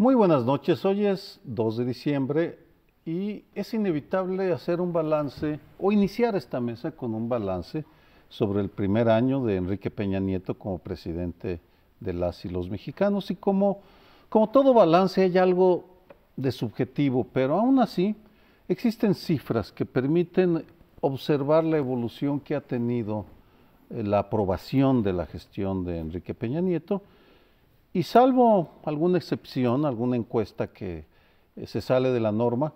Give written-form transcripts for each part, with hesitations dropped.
Muy buenas noches, hoy es 2 de diciembre y es inevitable hacer un balance o iniciar esta mesa con un balance sobre el primer año de Enrique Peña Nieto como presidente de las y los mexicanos y como todo balance hay algo de subjetivo, pero aún así existen cifras que permiten observar la evolución que ha tenido la aprobación de la gestión de Enrique Peña Nieto. Y salvo alguna excepción, alguna encuesta que se sale de la norma,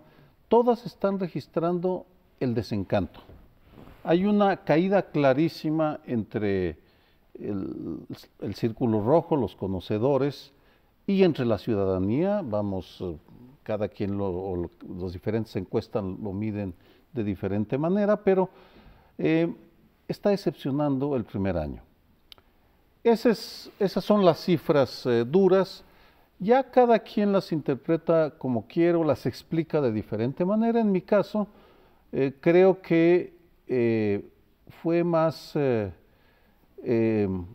todas están registrando el desencanto. Hay una caída clarísima entre el círculo rojo, los conocedores, y entre la ciudadanía. Vamos, cada quien los diferentes encuestas lo miden de diferente manera, pero está decepcionando el primer año. Esas son las cifras duras, ya cada quien las interpreta como quiere o las explica de diferente manera. En mi caso, creo que fue más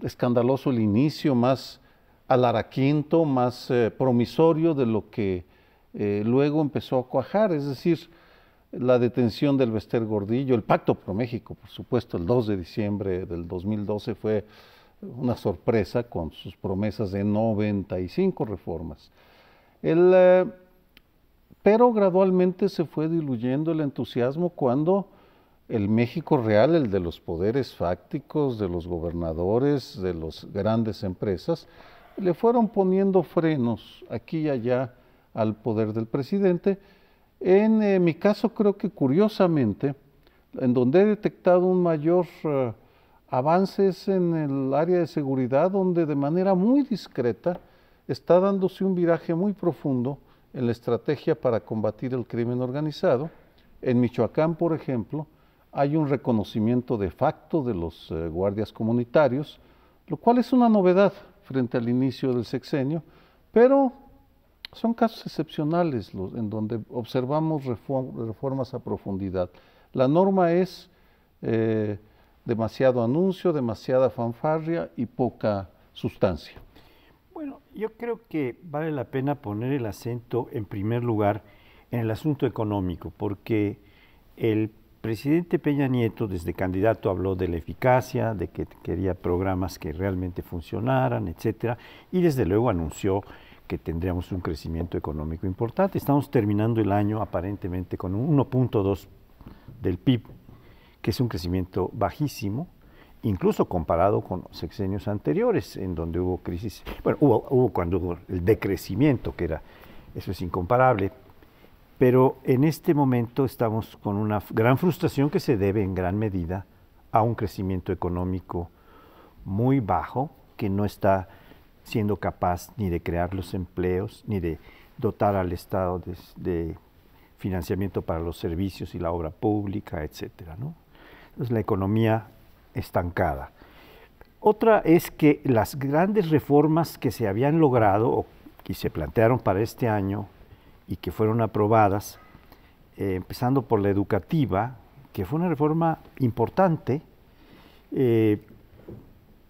escandaloso el inicio, más alaraquinto, más promisorio de lo que luego empezó a cuajar, es decir, la detención del Bester Gordillo, el Pacto Pro México, por supuesto, el 2 de diciembre del 2012 fue una sorpresa con sus promesas de 95 reformas. Pero gradualmente se fue diluyendo el entusiasmo cuando el México real, el de los poderes fácticos, de los gobernadores, de las grandes empresas, le fueron poniendo frenos aquí y allá al poder del presidente. En mi caso creo que curiosamente, en donde he detectado un mayor avances en el área de seguridad, donde de manera muy discreta está dándose un viraje muy profundo en la estrategia para combatir el crimen organizado. En Michoacán, por ejemplo, hay un reconocimiento de facto de los guardias comunitarios, lo cual es una novedad frente al inicio del sexenio, pero son casos excepcionales en donde observamos reformas a profundidad. La norma es demasiado anuncio, demasiada fanfarria y poca sustancia. Bueno, yo creo que vale la pena poner el acento en primer lugar en el asunto económico, porque el presidente Peña Nieto desde candidato habló de la eficacia, de que quería programas que realmente funcionaran, etcétera, y desde luego anunció que tendríamos un crecimiento económico importante. Estamos terminando el año aparentemente con un 1.2 del PIB, que es un crecimiento bajísimo, incluso comparado con sexenios anteriores, en donde hubo crisis. Bueno, hubo cuando hubo el decrecimiento, eso es incomparable, pero en este momento estamos con una gran frustración que se debe en gran medida a un crecimiento económico muy bajo, que no está siendo capaz ni de crear los empleos, ni de dotar al Estado de financiamiento para los servicios y la obra pública, etcétera, ¿no? Entonces, la economía estancada. Otra es que las grandes reformas que se habían logrado o que se plantearon para este año y que fueron aprobadas, empezando por la educativa, que fue una reforma importante,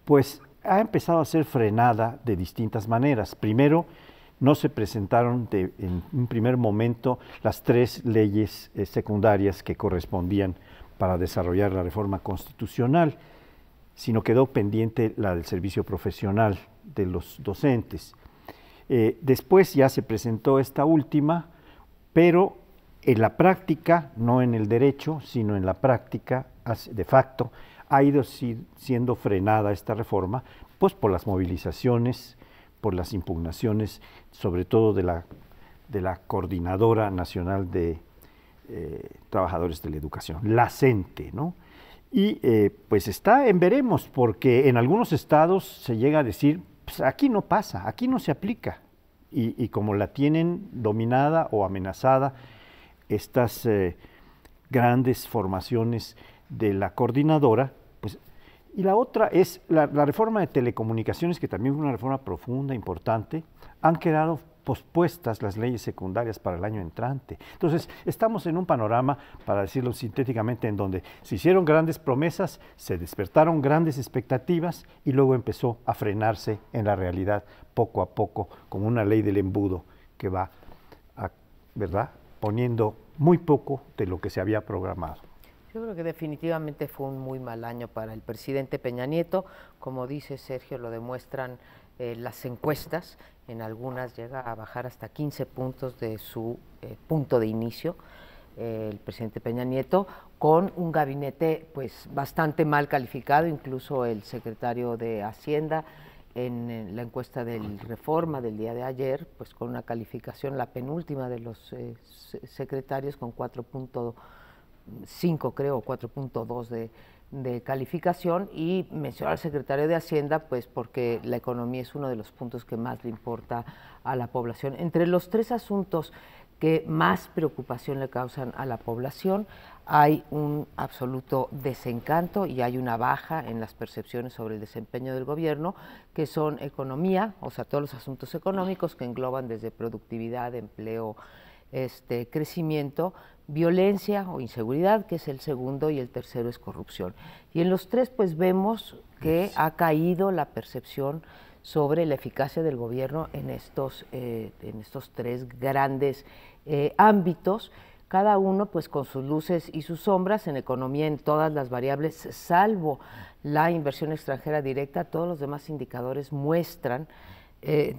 pues ha empezado a ser frenada de distintas maneras. Primero, no se presentaron en un primer momento las 3 leyes secundarias que correspondían para desarrollar la reforma constitucional, sino quedó pendiente la del servicio profesional de los docentes. Después ya se presentó esta última, pero en la práctica, no en el derecho, sino en la práctica, de facto, ha ido siendo frenada esta reforma, pues por las movilizaciones, por las impugnaciones, sobre todo de la Coordinadora Nacional de Trabajadores de la Educación, la CENTE, ¿no? Y pues está en veremos, porque en algunos estados se llega a decir, pues aquí no pasa, aquí no se aplica, y como la tienen dominada o amenazada estas grandes formaciones de la coordinadora, pues, y la otra es la reforma de telecomunicaciones, que también fue una reforma profunda, importante. Han quedado pospuestas las leyes secundarias para el año entrante. Entonces, estamos en un panorama, para decirlo sintéticamente, en donde se hicieron grandes promesas, se despertaron grandes expectativas y luego empezó a frenarse en la realidad poco a poco, como una ley del embudo que va, ¿verdad?, poniendo muy poco de lo que se había programado. Yo creo que definitivamente fue un muy mal año para el presidente Peña Nieto. Como dice Sergio, lo demuestran las encuestas. En algunas llega a bajar hasta 15 puntos de su punto de inicio. El presidente Peña Nieto, con un gabinete pues bastante mal calificado, incluso el secretario de Hacienda en la encuesta del Reforma del día de ayer, pues con una calificación, la penúltima de los secretarios, con 4.5 creo, 4.2 de calificación, y mencionó al secretario de Hacienda pues porque la economía es uno de los puntos que más le importa a la población. Entre los tres asuntos que más preocupación le causan a la población, hay un absoluto desencanto y hay una baja en las percepciones sobre el desempeño del gobierno, que son economía, o sea, todos los asuntos económicos que engloban desde productividad, empleo, crecimiento, violencia o inseguridad, que es el segundo, y el tercero es corrupción. Y en los tres pues vemos que ha caído la percepción sobre la eficacia del gobierno en estos tres grandes ámbitos, cada uno pues con sus luces y sus sombras. En economía, en todas las variables, salvo la inversión extranjera directa, todos los demás indicadores muestran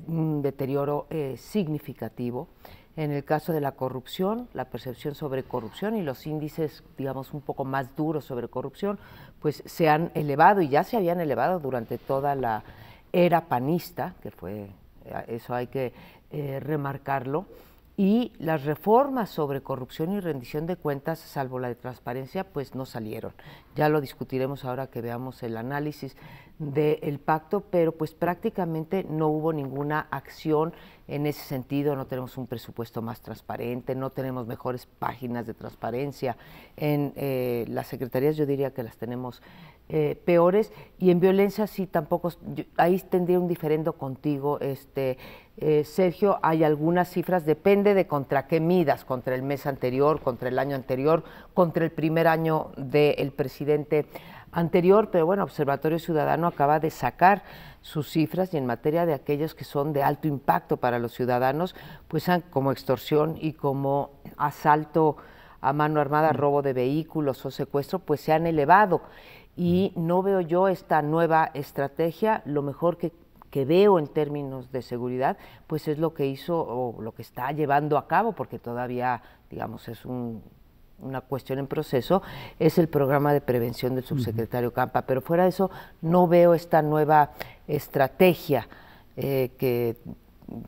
un deterioro significativo. En el caso de la corrupción, la percepción sobre corrupción y los índices, digamos, un poco más duros sobre corrupción, pues se han elevado, y ya se habían elevado durante toda la era panista, que fue, eso hay que remarcarlo, y las reformas sobre corrupción y rendición de cuentas, salvo la de transparencia, pues no salieron. Ya lo discutiremos ahora que veamos el análisis del pacto, pero pues prácticamente no hubo ninguna acción en ese sentido. No tenemos un presupuesto más transparente, no tenemos mejores páginas de transparencia. En las secretarías yo diría que las tenemos peores, y en violencia sí tampoco. Ahí tendría un diferendo contigo, Sergio. Hay algunas cifras, depende de contra qué midas, contra el mes anterior, contra el año anterior, contra el primer año del presidente anterior, pero bueno, Observatorio Ciudadano acaba de sacar sus cifras, y en materia de aquellos que son de alto impacto para los ciudadanos, pues como extorsión y como asalto a mano armada, robo de vehículos o secuestro, pues se han elevado. Y no veo yo esta nueva estrategia. Lo mejor que veo en términos de seguridad, pues es lo que hizo o lo que está llevando a cabo, porque todavía, digamos, es una cuestión en proceso, es el programa de prevención del subsecretario Campa. Pero fuera de eso, no veo esta nueva estrategia que,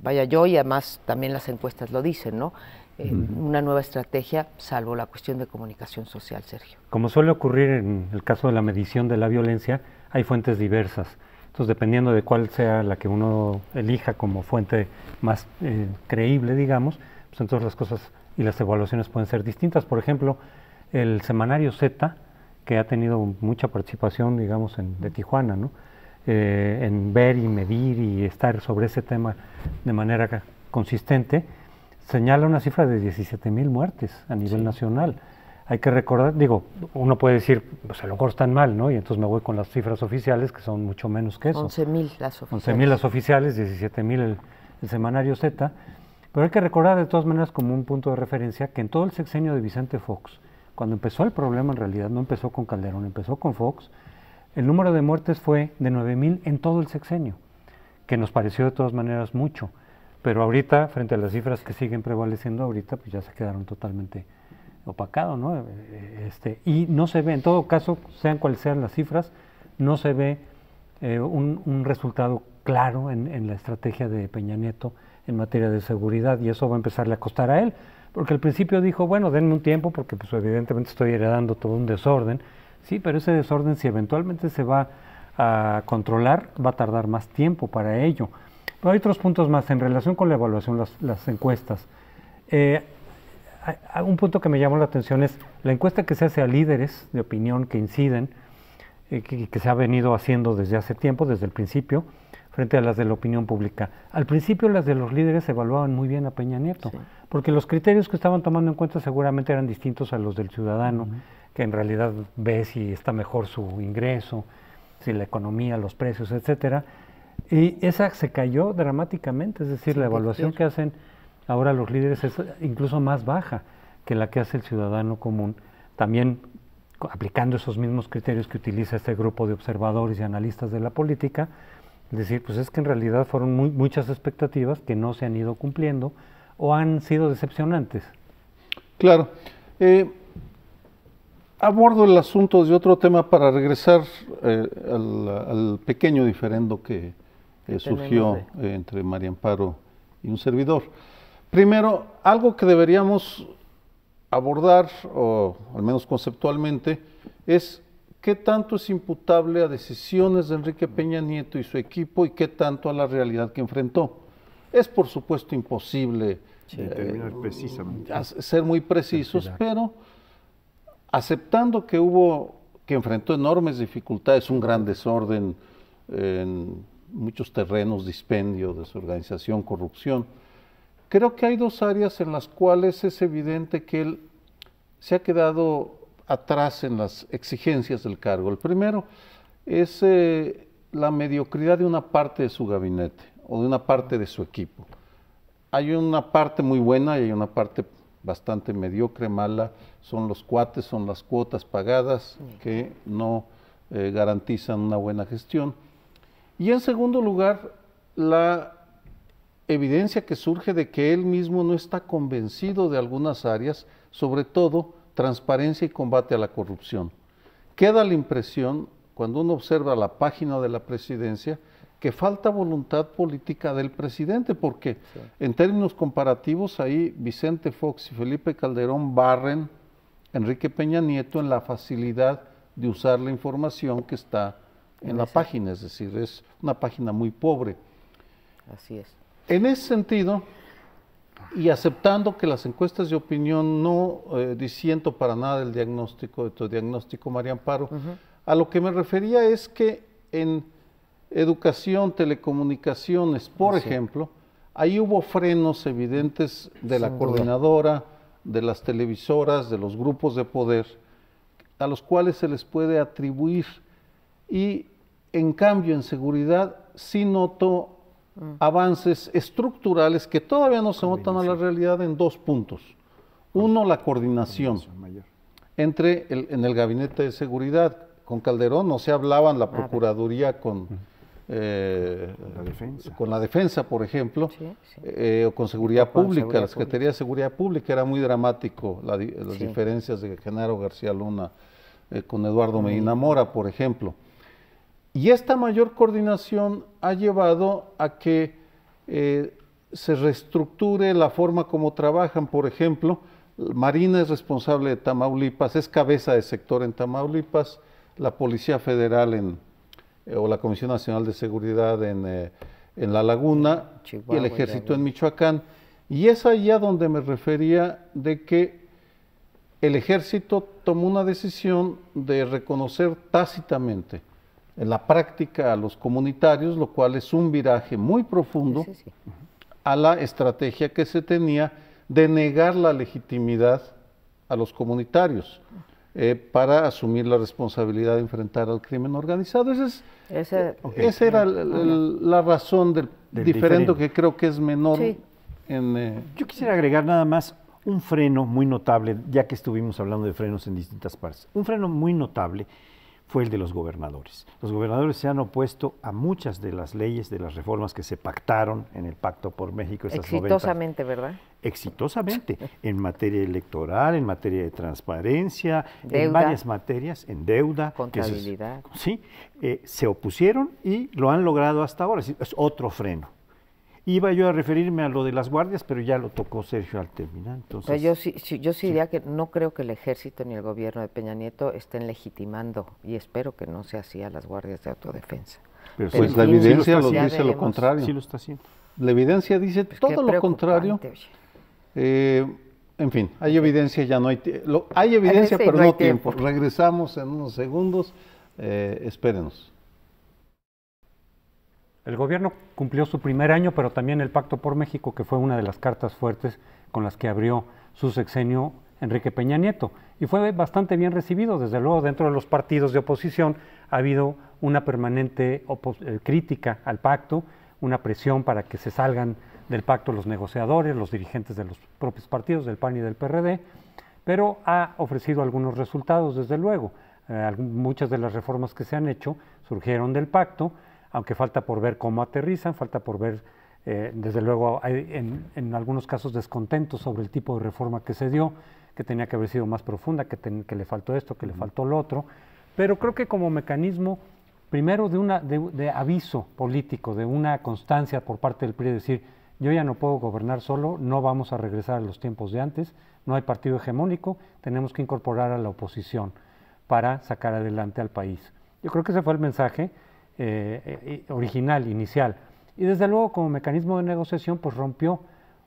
vaya, yo, y además también las encuestas lo dicen, ¿no? Una nueva estrategia, salvo la cuestión de comunicación social, Sergio. Como suele ocurrir en el caso de la medición de la violencia, hay fuentes diversas. Entonces, dependiendo de cuál sea la que uno elija como fuente más creíble, digamos, pues entonces las cosas y las evaluaciones pueden ser distintas. Por ejemplo, el semanario Z, que ha tenido mucha participación, digamos, de Tijuana, ¿no? En ver y medir y estar sobre ese tema de manera consistente, señala una cifra de 17,000 muertes a nivel nacional. Hay que recordar, digo, uno puede decir, pues a lo mejor están mal, ¿no? Y entonces me voy con las cifras oficiales, que son mucho menos que eso. 11,000 las oficiales. 11,000 las oficiales, 17,000 el semanario Z. Pero hay que recordar de todas maneras, como un punto de referencia, que en todo el sexenio de Vicente Fox, cuando empezó el problema, en realidad no empezó con Calderón, empezó con Fox, el número de muertes fue de 9,000 en todo el sexenio, que nos pareció de todas maneras mucho. Pero ahorita, frente a las cifras que siguen prevaleciendo ahorita, pues ya se quedaron totalmente opacados, ¿no? Y no se ve, en todo caso, sean cuales sean las cifras, no se ve un resultado claro en la estrategia de Peña Nieto en materia de seguridad, y eso va a empezarle a costar a él, porque al principio dijo, bueno, denme un tiempo, porque pues evidentemente estoy heredando todo un desorden. Sí, pero ese desorden, si eventualmente se va a controlar, va a tardar más tiempo para ello. Pero hay otros puntos más en relación con la evaluación, las encuestas. Un punto que me llamó la atención es la encuesta que se hace a líderes de opinión que inciden, que se ha venido haciendo desde hace tiempo, desde el principio, frente a las de la opinión pública. Al principio las de los líderes evaluaban muy bien a Peña Nieto, porque los criterios que estaban tomando en cuenta seguramente eran distintos a los del ciudadano, que en realidad ve si está mejor su ingreso, si la economía, los precios, etcétera. Y esa se cayó dramáticamente, es decir, la evaluación que hacen ahora los líderes es incluso más baja que la que hace el ciudadano común, también aplicando esos mismos criterios que utiliza este grupo de observadores y analistas de la política. Es decir, pues es que en realidad fueron muchas expectativas que no se han ido cumpliendo o han sido decepcionantes. Claro. Abordo el asunto de otro tema para regresar al pequeño diferendo que surgió entre María Amparo y un servidor. Primero, algo que deberíamos abordar, o al menos conceptualmente, es qué tanto es imputable a decisiones de Enrique Peña Nieto y su equipo y qué tanto a la realidad que enfrentó. Es por supuesto imposible ser muy precisos, pero aceptando que enfrentó enormes dificultades, un gran desorden en muchos terrenos, dispendio, desorganización, corrupción, creo que hay dos áreas en las cuales es evidente que él se ha quedado atrás en las exigencias del cargo. El primero es la mediocridad de una parte de su gabinete o de una parte de su equipo. Hay una parte muy buena y hay una parte bastante mediocre, mala, son los cuates, son las cuotas pagadas que no garantizan una buena gestión. Y en segundo lugar, la evidencia que surge de que él mismo no está convencido de algunas áreas, sobre todo transparencia y combate a la corrupción. Queda la impresión, cuando uno observa la página de la presidencia, que falta voluntad política del presidente, porque en términos comparativos ahí Vicente Fox y Felipe Calderón barren a Enrique Peña Nieto en la facilidad de usar la información que está en la página, es decir, es una página muy pobre. Así es. En ese sentido, y aceptando que las encuestas de opinión no disiento para nada del diagnóstico, de tu diagnóstico, María Amparo, a lo que me refería es que en educación, telecomunicaciones, por ejemplo, ahí hubo frenos evidentes de la coordinadora, de las televisoras, de los grupos de poder, a los cuales se les puede atribuir. Y en cambio, en seguridad, sí noto avances estructurales que todavía no se notan a la realidad en dos puntos. Uno, la coordinación en el gabinete de seguridad. Con Calderón no se hablaban la Procuraduría con la defensa, por ejemplo, o con Seguridad Pública, la Secretaría de Seguridad Pública. Era muy dramático las diferencias de Genaro García Luna con Eduardo Medina Mora, por ejemplo. Y esta mayor coordinación ha llevado a que se reestructure la forma como trabajan. Por ejemplo, Marina es responsable de Tamaulipas, es cabeza de sector en Tamaulipas, la Policía Federal o la Comisión Nacional de Seguridad en La Laguna, Chihuahua, y el Ejército en Michoacán. Y es allá donde me refería de que el Ejército tomó una decisión de reconocer tácitamente en la práctica a los comunitarios, lo cual es un viraje muy profundo a la estrategia que se tenía de negar la legitimidad a los comunitarios para asumir la responsabilidad de enfrentar al crimen organizado. Esa era la razón del diferendo, que creo que es menor. Yo quisiera agregar nada más un freno muy notable, ya que estuvimos hablando de frenos en distintas partes. Un freno muy notable fue el de los gobernadores. Los gobernadores se han opuesto a muchas de las leyes, de las reformas que se pactaron en el Pacto por México. Exitosamente, ¿verdad? Exitosamente, en materia electoral, en materia de transparencia, en varias materias, en deuda. Contabilidad. Se opusieron y lo han logrado hasta ahora. Es otro freno. Iba yo a referirme a lo de las guardias, pero ya lo tocó Sergio al terminar. Entonces, yo sí diría que no creo que el ejército ni el gobierno de Peña Nieto estén legitimando, y espero que no sea así, a las guardias de autodefensa. Pero pues la evidencia lo dice lo contrario. Sí lo está haciendo. La evidencia dice todo lo contrario. En fin, hay evidencia, ya no hay tiempo. Hay evidencia, pero no tiempo. Regresamos en unos segundos. Espérenos. El gobierno cumplió su primer año, pero también el Pacto por México, que fue una de las cartas fuertes con las que abrió su sexenio Enrique Peña Nieto. Y fue bastante bien recibido. Desde luego, dentro de los partidos de oposición ha habido una permanente crítica al pacto, una presión para que se salgan del pacto los negociadores, los dirigentes de los propios partidos, del PAN y del PRD, pero ha ofrecido algunos resultados, desde luego. Muchas de las reformas que se han hecho surgieron del pacto, aunque falta por ver cómo aterrizan, falta por ver, desde luego, hay en algunos casos descontentos sobre el tipo de reforma que se dio, que tenía que haber sido más profunda, que le faltó esto, que le faltó lo otro, pero creo que como mecanismo, primero de aviso político, de una constancia por parte del PRI, decir, yo ya no puedo gobernar solo, no vamos a regresar a los tiempos de antes, no hay partido hegemónico, tenemos que incorporar a la oposición para sacar adelante al país. Yo creo que ese fue el mensaje original, inicial. Y desde luego como mecanismo de negociación, pues rompió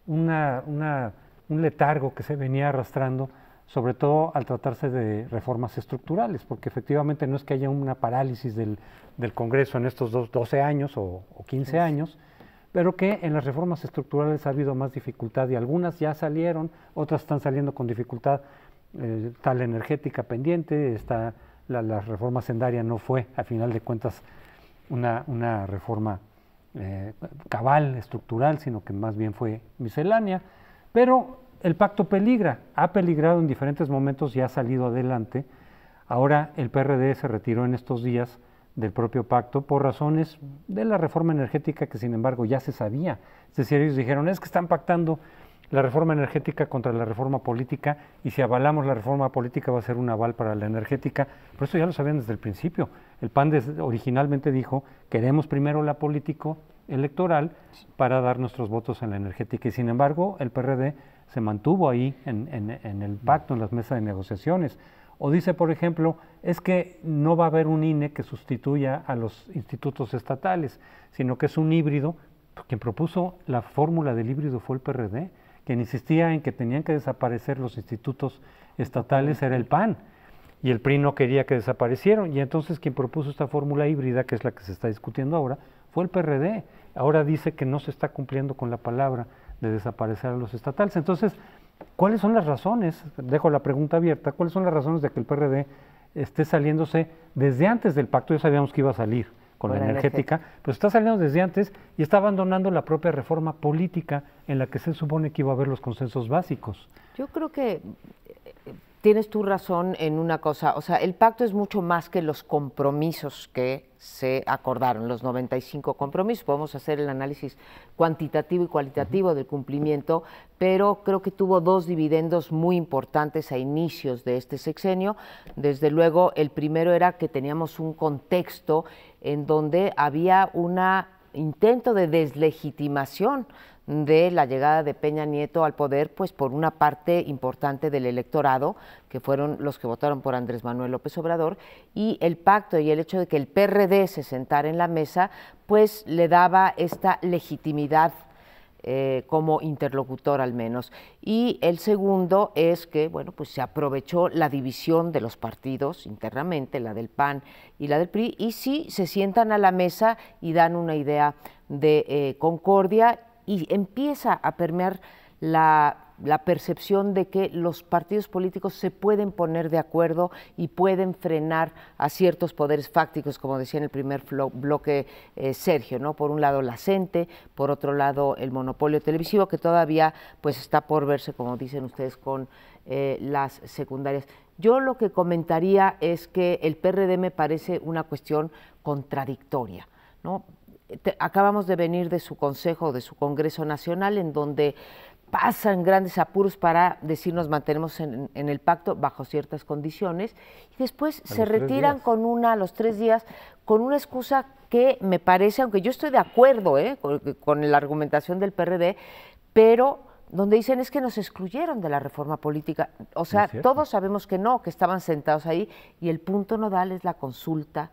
un letargo que se venía arrastrando, sobre todo al tratarse de reformas estructurales, porque efectivamente no es que haya una parálisis del Congreso en estos 12 años o 15 años, pero que en las reformas estructurales ha habido más dificultad y algunas ya salieron, otras están saliendo con dificultad. Está la energética pendiente, está la reforma hacendaria, no fue a final de cuentas una reforma cabal, estructural, sino que más bien fue miscelánea, pero el pacto ha peligrado en diferentes momentos y ha salido adelante. Ahora el PRD se retiró en estos días del propio pacto por razones de la reforma energética que sin embargo ya se sabía. Es decir, ellos dijeron, es que están pactando la reforma energética contra la reforma política y si avalamos la reforma política va a ser un aval para la energética. Por eso ya lo sabían desde el principio. El PAN originalmente dijo, queremos primero la político electoral para dar nuestros votos en la energética y sin embargo el PRD se mantuvo ahí en el pacto, en las mesas de negociaciones. O dice, por ejemplo, es que no va a haber un INE que sustituya a los institutos estatales, sino que es un híbrido. Quien propuso la fórmula del híbrido fue el PRD, quien insistía en que tenían que desaparecer los institutos estatales era el PAN, y el PRI no quería que desaparecieran, y entonces quien propuso esta fórmula híbrida, que es la que se está discutiendo ahora, fue el PRD. Ahora dice que no se está cumpliendo con la palabra de desaparecer a los estatales. Entonces, ¿cuáles son las razones? Dejo la pregunta abierta. ¿Cuáles son las razones de que el PRD esté saliéndose desde antes del pacto? Ya sabíamos que iba a salir con la energética, pero está saliendo desde antes y está abandonando la propia reforma política en la que se supone que iba a haber los consensos básicos. Yo creo que tienes tu razón en una cosa, o sea, el pacto es mucho más que los compromisos que se acordaron, los 95 compromisos. Podemos hacer el análisis cuantitativo y cualitativo del cumplimiento, pero creo que tuvo dos dividendos muy importantes a inicios de este sexenio. Desde luego, el primero era que teníamos un contexto en donde había un intento de deslegitimación de la llegada de Peña Nieto al poder, pues por una parte importante del electorado, que fueron los que votaron por Andrés Manuel López Obrador, y el pacto y el hecho de que el PRD se sentara en la mesa, pues le daba esta legitimidad como interlocutor al menos. Y el segundo es que, bueno, pues se aprovechó la división de los partidos internamente, la del PAN y la del PRI, y sí se sientan a la mesa y dan una idea de concordia, y empieza a permear la percepción de que los partidos políticos se pueden poner de acuerdo y pueden frenar a ciertos poderes fácticos, como decía en el primer bloque Sergio, ¿no? Por un lado la CENTE, por otro lado el monopolio televisivo, que todavía pues está por verse, como dicen ustedes, con las secundarias. Yo lo que comentaría es que el PRD me parece una cuestión contradictoria, ¿no? Acabamos de venir de su consejo, de su Congreso Nacional, en donde pasan grandes apuros para decir nos mantenemos en el pacto bajo ciertas condiciones, y después se retiran a los 3 días, con una excusa que me parece, aunque yo estoy de acuerdo con la argumentación del PRD, pero donde dicen es que nos excluyeron de la reforma política. O sea, todos sabemos que no, que estaban sentados ahí, y el punto nodal es la consulta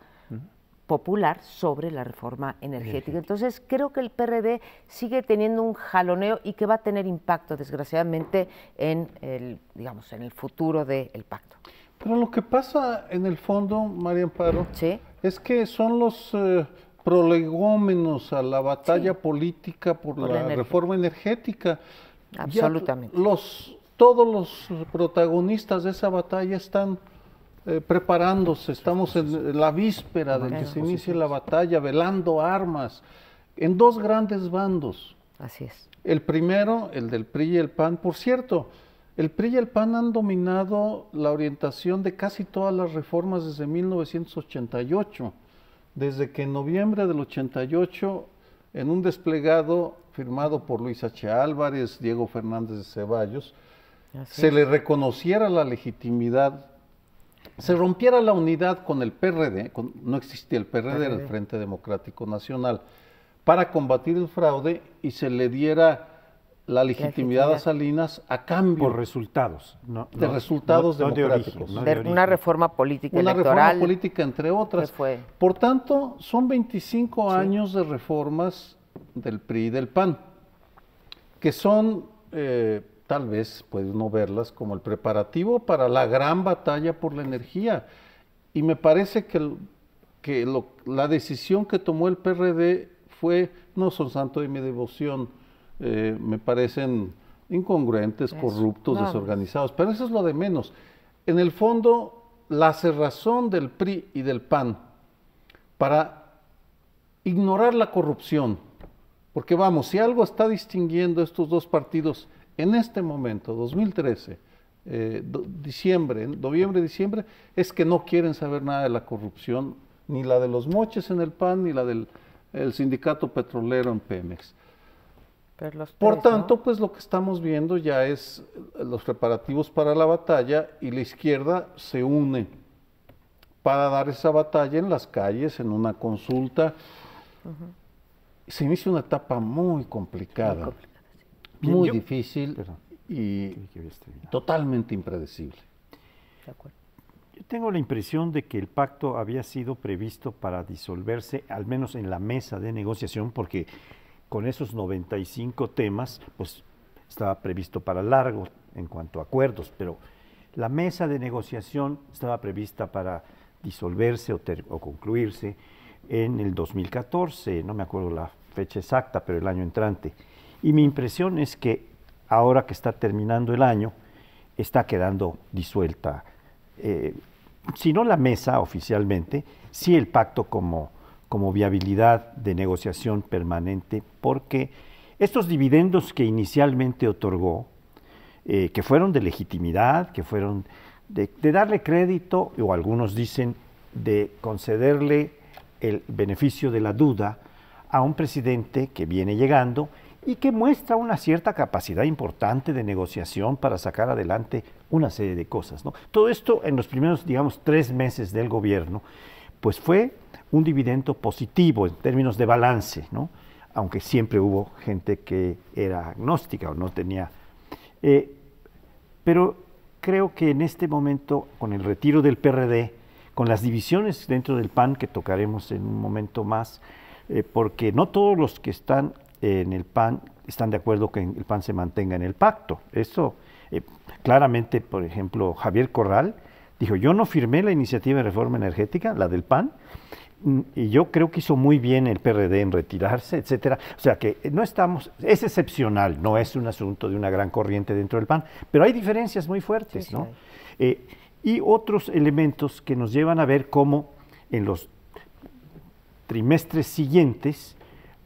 popular sobre la reforma energética. Entonces, creo que el PRD sigue teniendo un jaloneo y que va a tener impacto, desgraciadamente, en el futuro del pacto. Pero lo que pasa en el fondo, María Amparo, ¿sí?, es que son los prolegómenos a la batalla política por la reforma energética. Absolutamente. Todos los protagonistas de esa batalla están preparándose, estamos en la víspera de que se inicie la batalla, velando armas, en dos grandes bandos. Así es. El primero, el del PRI y el PAN. Por cierto, el PRI y el PAN han dominado la orientación de casi todas las reformas desde 1988, desde que en noviembre del 88, en un desplegado firmado por Luis H. Álvarez, Diego Fernández de Ceballos, se le reconociera la legitimidad, se rompiera la unidad con el PRD, no existía el PRD, era el Frente Democrático Nacional, para combatir el fraude y se le diera la legitimidad a Salinas a cambio por resultados, de resultados democráticos. De una reforma política una electoral. reforma política, entre otras. Por tanto, son 25 años de reformas del PRI y del PAN, que son, tal vez puede uno verlas como el preparativo para la gran batalla por la energía. Y me parece que la decisión que tomó el PRD fue, no son santo de mi devoción, me parecen incongruentes, corruptos, desorganizados, pero eso es lo de menos. En el fondo, la cerrazón del PRI y del PAN para ignorar la corrupción, porque vamos, si algo está distinguiendo estos dos partidos en este momento, 2013, noviembre, diciembre, es que no quieren saber nada de la corrupción, ni la de los moches en el PAN, ni la del sindicato petrolero en Pemex. Por tanto, pues lo que estamos viendo ya es los preparativos para la batalla y la izquierda se une para dar esa batalla en las calles, en una consulta. Se inicia una etapa muy complicada, muy difícil y totalmente impredecible. Yo tengo la impresión de que el pacto había sido previsto para disolverse, al menos en la mesa de negociación, porque con esos 95 temas, pues estaba previsto para largo en cuanto a acuerdos, pero la mesa de negociación estaba prevista para disolverse o concluirse en el 2014, no me acuerdo la fecha exacta, pero el año entrante. Y mi impresión es que ahora que está terminando el año, está quedando disuelta, si no la mesa oficialmente, sí el pacto como viabilidad de negociación permanente, porque estos dividendos que inicialmente otorgó, que fueron de legitimidad, que fueron de darle crédito, o algunos dicen de concederle el beneficio de la duda a un presidente que viene llegando y que muestra una cierta capacidad importante de negociación para sacar adelante una serie de cosas, ¿no? Todo esto en los primeros, digamos, 3 meses del gobierno, pues fue un dividendo positivo en términos de balance, ¿no? Aunque siempre hubo gente que era agnóstica o no tenía. Pero creo que en este momento, con el retiro del PRD, con las divisiones dentro del PAN, que tocaremos en un momento más, porque no todos los que están en el PAN están de acuerdo que el PAN se mantenga en el pacto. Eso, claramente, por ejemplo, Javier Corral dijo, yo no firmé la iniciativa de reforma energética, la del PAN, y yo creo que hizo muy bien el PRD en retirarse, etcétera. O sea que no estamos, es excepcional, no es un asunto de una gran corriente dentro del PAN, pero hay diferencias muy fuertes, sí, ¿no? Y otros elementos que nos llevan a ver cómo en los trimestres siguientes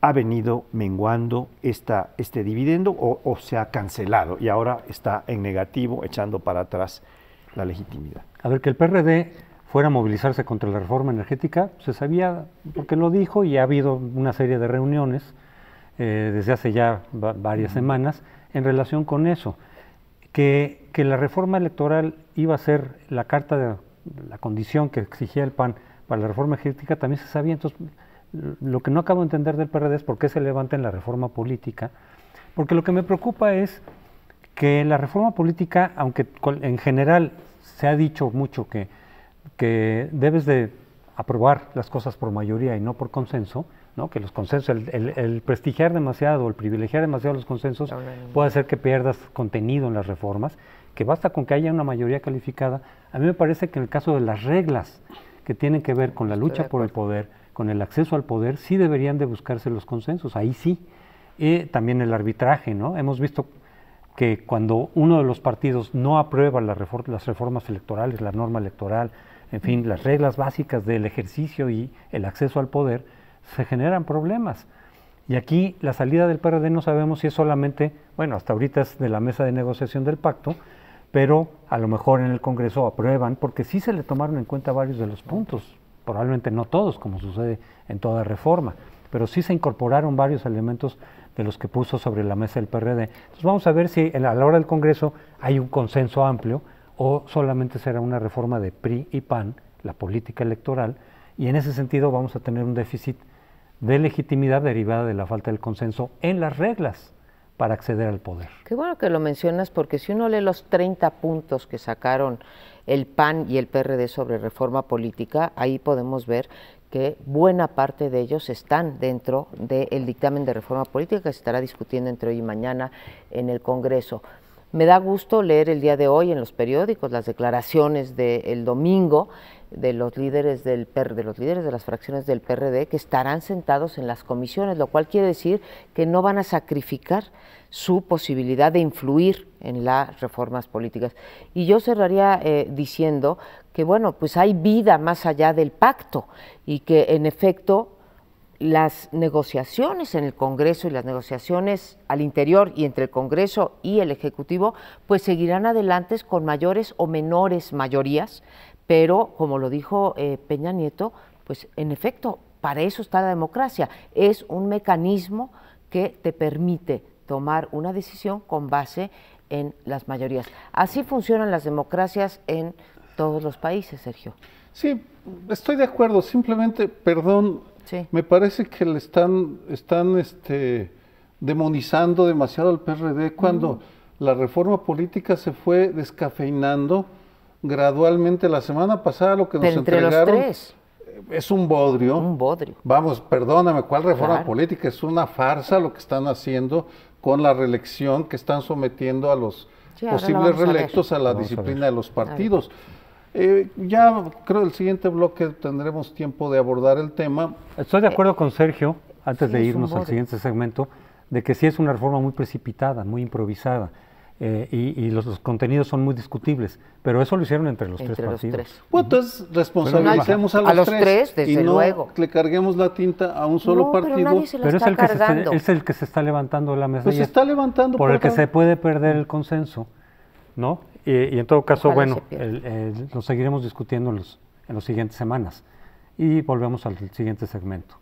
ha venido menguando este dividendo o se ha cancelado y ahora está en negativo, echando para atrás la legitimidad. A ver, que el PRD fuera a movilizarse contra la reforma energética, se sabía, porque lo dijo, y ha habido una serie de reuniones desde hace ya varias semanas en relación con eso, que la reforma electoral iba a ser la carta de la condición que exigía el PAN para la reforma energética, también se sabía. Entonces, lo que no acabo de entender del PRD es por qué se levanta en la reforma política, porque lo que me preocupa es que la reforma política, aunque en general se ha dicho mucho que debes de aprobar las cosas por mayoría y no por consenso, ¿no? Que los consensos, el prestigiar demasiado, el privilegiar demasiado los consensos puede hacer que pierdas contenido en las reformas, que basta con que haya una mayoría calificada. A mí me parece que en el caso de las reglas que tienen que ver con la lucha por el poder, con el acceso al poder, sí deberían de buscarse los consensos, ahí sí. También el arbitraje, ¿no? Hemos visto que cuando uno de los partidos no aprueba las reformas electorales, la norma electoral, en fin, las reglas básicas del ejercicio y el acceso al poder, se generan problemas. Y aquí la salida del PRD no sabemos si es solamente, bueno, hasta ahorita es de la mesa de negociación del pacto, pero a lo mejor en el Congreso aprueban, porque sí se le tomaron en cuenta varios de los puntos, probablemente no todos, como sucede en toda reforma, pero sí se incorporaron varios elementos de los que puso sobre la mesa el PRD. Entonces vamos a ver si a la hora del Congreso hay un consenso amplio o solamente será una reforma de PRI y PAN, la política electoral, y en ese sentido vamos a tener un déficit de legitimidad derivada de la falta del consenso en las reglas para acceder al poder. Qué bueno que lo mencionas, porque si uno lee los 30 puntos que sacaron el PAN y el PRD sobre reforma política, ahí podemos ver que buena parte de ellos están dentro del dictamen de reforma política que se estará discutiendo entre hoy y mañana en el Congreso. Me da gusto leer el día de hoy en los periódicos las declaraciones del domingo de los líderes de las fracciones del PRD, que estarán sentados en las comisiones, lo cual quiere decir que no van a sacrificar su posibilidad de influir en las reformas políticas. Y yo cerraría diciendo que, bueno, pues hay vida más allá del pacto y que, en efecto, las negociaciones en el Congreso y las negociaciones al interior y entre el Congreso y el Ejecutivo, pues seguirán adelante con mayores o menores mayorías, pero como lo dijo Peña Nieto, pues en efecto, para eso está la democracia, es un mecanismo que te permite tomar una decisión con base en las mayorías. Así funcionan las democracias en todos los países, Sergio. Sí, estoy de acuerdo, simplemente, perdón, Sí. me parece que le están demonizando demasiado al PRD cuando la reforma política se fue descafeinando gradualmente. La semana pasada lo que nos Pero entre entregaron los tres, es un bodrio. un bodrio. Vamos, perdóname, ¿cuál reforma Claro. política? Es una farsa lo que están haciendo con la reelección, que están sometiendo a los Sí, ahora la posibles vamos a ver. reelectos a la Vamos a disciplina ver. de los partidos. Ya creo el siguiente bloque tendremos tiempo de abordar el tema. Estoy de acuerdo con Sergio, antes sí, de es un irnos al bodrio. siguiente segmento, de que sí es una reforma muy precipitada, muy improvisada, y los contenidos son muy discutibles, pero eso lo hicieron entre los Entre tres los partidos. tres. Pues entonces responsabilicemos A los tres, desde y no luego. le carguemos la tinta a un solo No, partido. pero nadie se la Pero es está el, que cargando. es el que se está levantando de la mesa Pues y se es está levantando por el que cada- se puede perder el consenso, ¿no? Y en todo caso, Ojalá bueno, se pierda. lo seguiremos discutiendo en las siguientes semanas. Y volvemos al siguiente segmento.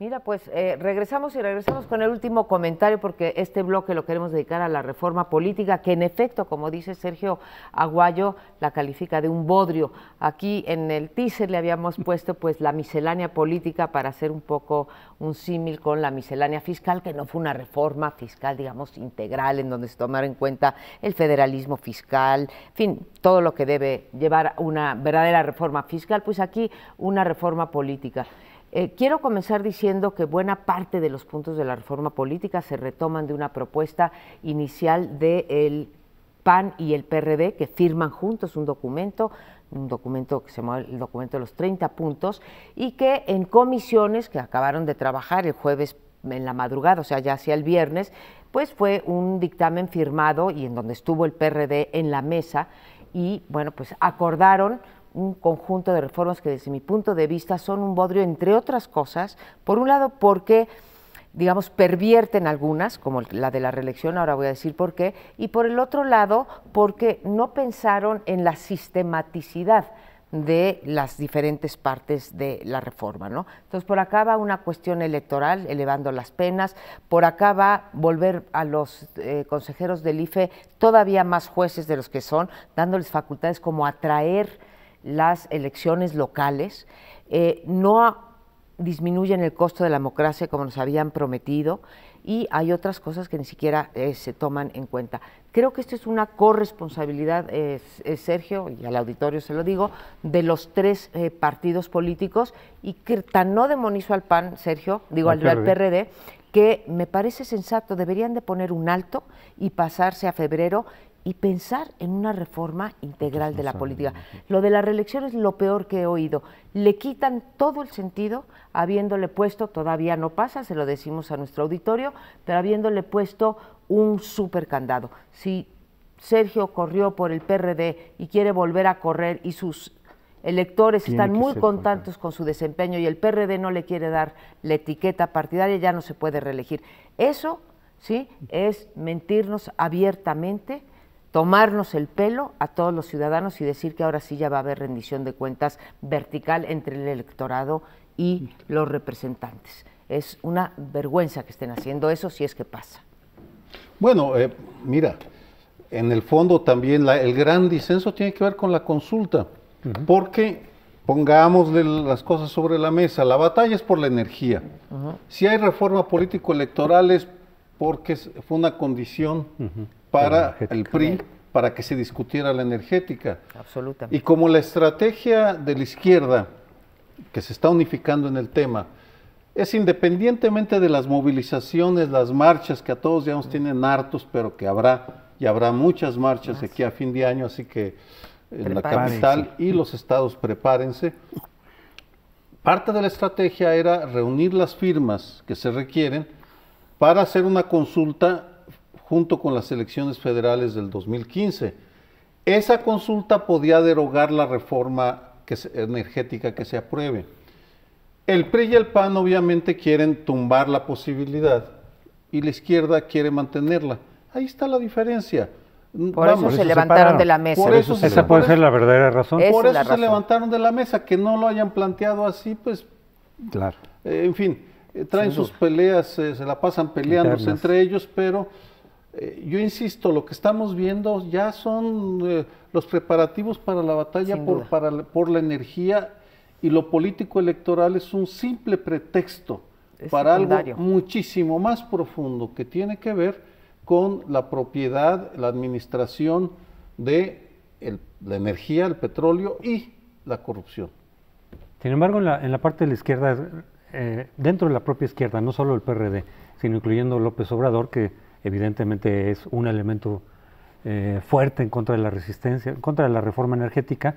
Mira, pues regresamos con el último comentario, porque este bloque lo queremos dedicar a la reforma política, que en efecto, como dice Sergio Aguayo, la califica de un bodrio. Aquí en el teaser le habíamos puesto pues la miscelánea política para hacer un poco un símil con la miscelánea fiscal, que no fue una reforma fiscal, digamos, integral, en donde se tomara en cuenta el federalismo fiscal, en fin, todo lo que debe llevar a una verdadera reforma fiscal, pues aquí una reforma política. Quiero comenzar diciendo que buena parte de los puntos de la reforma política se retoman de una propuesta inicial del PAN y el PRD, que firman juntos un documento que se llama el documento de los 30 puntos, y que en comisiones que acabaron de trabajar el jueves en la madrugada, o sea, ya hacia el viernes, pues fue un dictamen firmado y en donde estuvo el PRD en la mesa y, bueno, pues acordaron un conjunto de reformas que desde mi punto de vista son un bodrio, entre otras cosas, por un lado porque, digamos, pervierten algunas, como la de la reelección, ahora voy a decir por qué, y por el otro lado porque no pensaron en la sistematicidad de las diferentes partes de la reforma, ¿no? Entonces, por acá va una cuestión electoral, elevando las penas, por acá va volver a los consejeros del IFE todavía más jueces de los que son, dándoles facultades como atraer las elecciones locales, no disminuyen el costo de la democracia como nos habían prometido, y hay otras cosas que ni siquiera se toman en cuenta. Creo que esto es una corresponsabilidad, Sergio, y al auditorio se lo digo, de los tres partidos políticos, y que tan no demonizo al PAN, Sergio, digo al PRD, que me parece sensato, deberían de poner un alto y pasarse a febrero y pensar en una reforma integral de la política. Lo de la reelección es lo peor que he oído. Le quitan todo el sentido, habiéndole puesto, todavía no pasa, se lo decimos a nuestro auditorio, pero habiéndole puesto un súper candado. Si Sergio corrió por el PRD y quiere volver a correr y sus electores Tiene están que muy ser contentos con su desempeño y el PRD no le quiere dar la etiqueta partidaria, ya no se puede reelegir. Eso, sí, es mentirnos abiertamente, tomarnos el pelo a todos los ciudadanos y decir que ahora sí ya va a haber rendición de cuentas vertical entre el electorado y los representantes. Es una vergüenza que estén haciendo eso si es que pasa. Bueno, mira, en el fondo también el gran disenso tiene que ver con la consulta, porque pongamos las cosas sobre la mesa, la batalla es por la energía. Si hay reforma político-electoral es porque fue una condición para el PRI, para que se discutiera la energética. Absolutamente. Y como la estrategia de la izquierda, que se está unificando en el tema, es independientemente de las movilizaciones, las marchas que a todos ya nos tienen hartos, pero que habrá muchas marchas aquí a fin de año, así que en la capital y los estados prepárense. Parte de la estrategia era reunir las firmas que se requieren para hacer una consulta junto con las elecciones federales del 2015. Esa consulta podía derogar la reforma energética que se apruebe. El PRI y el PAN obviamente quieren tumbar la posibilidad y la izquierda quiere mantenerla. Ahí está la diferencia. Por eso se levantaron de la mesa. Esa puede ser la verdadera razón. Por eso se levantaron de la mesa, que no lo hayan planteado así, pues, claro. En fin, traen sus peleas, se la pasan peleándose entre ellos, pero yo insisto, lo que estamos viendo ya son los preparativos para la batalla por la energía, y lo político electoral es un simple pretexto para algo muchísimo más profundo que tiene que ver con la propiedad, la administración de la energía, el petróleo y la corrupción. Sin embargo, en la parte de la izquierda, dentro de la propia izquierda, no solo el PRD, sino incluyendo López Obrador, que evidentemente es un elemento fuerte en contra de la resistencia, en contra de la reforma energética,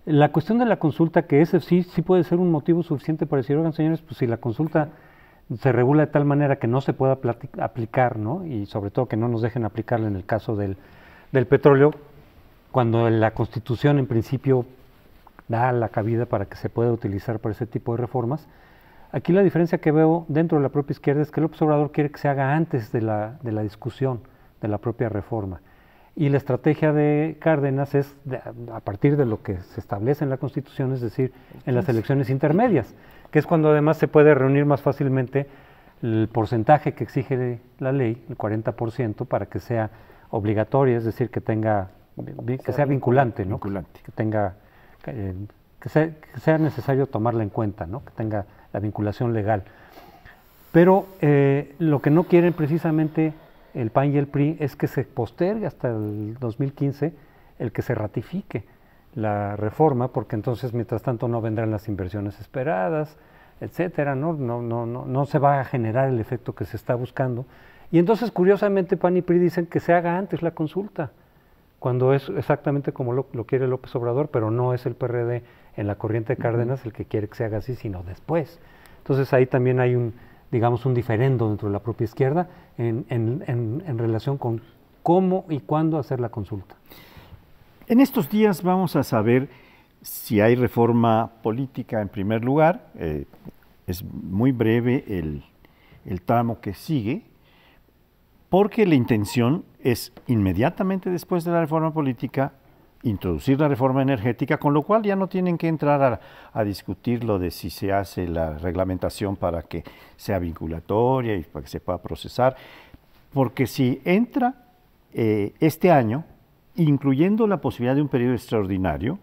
la cuestión de la consulta, que ese sí puede ser un motivo suficiente para decir, oigan señores, pues si la consulta se regula de tal manera que no se pueda aplicar, ¿no? Y sobre todo que no nos dejen aplicarla en el caso del petróleo, cuando la Constitución en principio da la cabida para que se pueda utilizar para ese tipo de reformas. Aquí la diferencia que veo dentro de la propia izquierda es que López Obrador quiere que se haga antes de la discusión de la propia reforma. Y la estrategia de Cárdenas es a partir de lo que se establece en la Constitución, es decir, en las elecciones intermedias, que es cuando además se puede reunir más fácilmente el porcentaje que exige la ley, el 40%, para que sea obligatoria, es decir, que sea vinculante, ¿no? Que sea necesario tomarla en cuenta, ¿no? Que tenga la vinculación legal. Pero lo que no quieren precisamente el PAN y el PRI es que se postergue hasta el 2015 el que se ratifique la reforma, porque entonces mientras tanto no vendrán las inversiones esperadas, etcétera, no se va a generar el efecto que se está buscando. Y entonces curiosamente PAN y PRI dicen que se haga antes la consulta, cuando es exactamente como lo quiere López Obrador, pero no es el PRD en la corriente de Cárdenas el que quiere que se haga así, sino después. Entonces ahí también hay un diferendo dentro de la propia izquierda en relación con cómo y cuándo hacer la consulta. En estos días vamos a saber si hay reforma política en primer lugar. Es muy breve el tramo que sigue, porque la intención es inmediatamente después de la reforma política introducir la reforma energética, con lo cual ya no tienen que entrar a discutir lo de si se hace la reglamentación para que sea vinculatoria y para que se pueda procesar, porque si entra este año, incluyendo la posibilidad de un periodo extraordinario,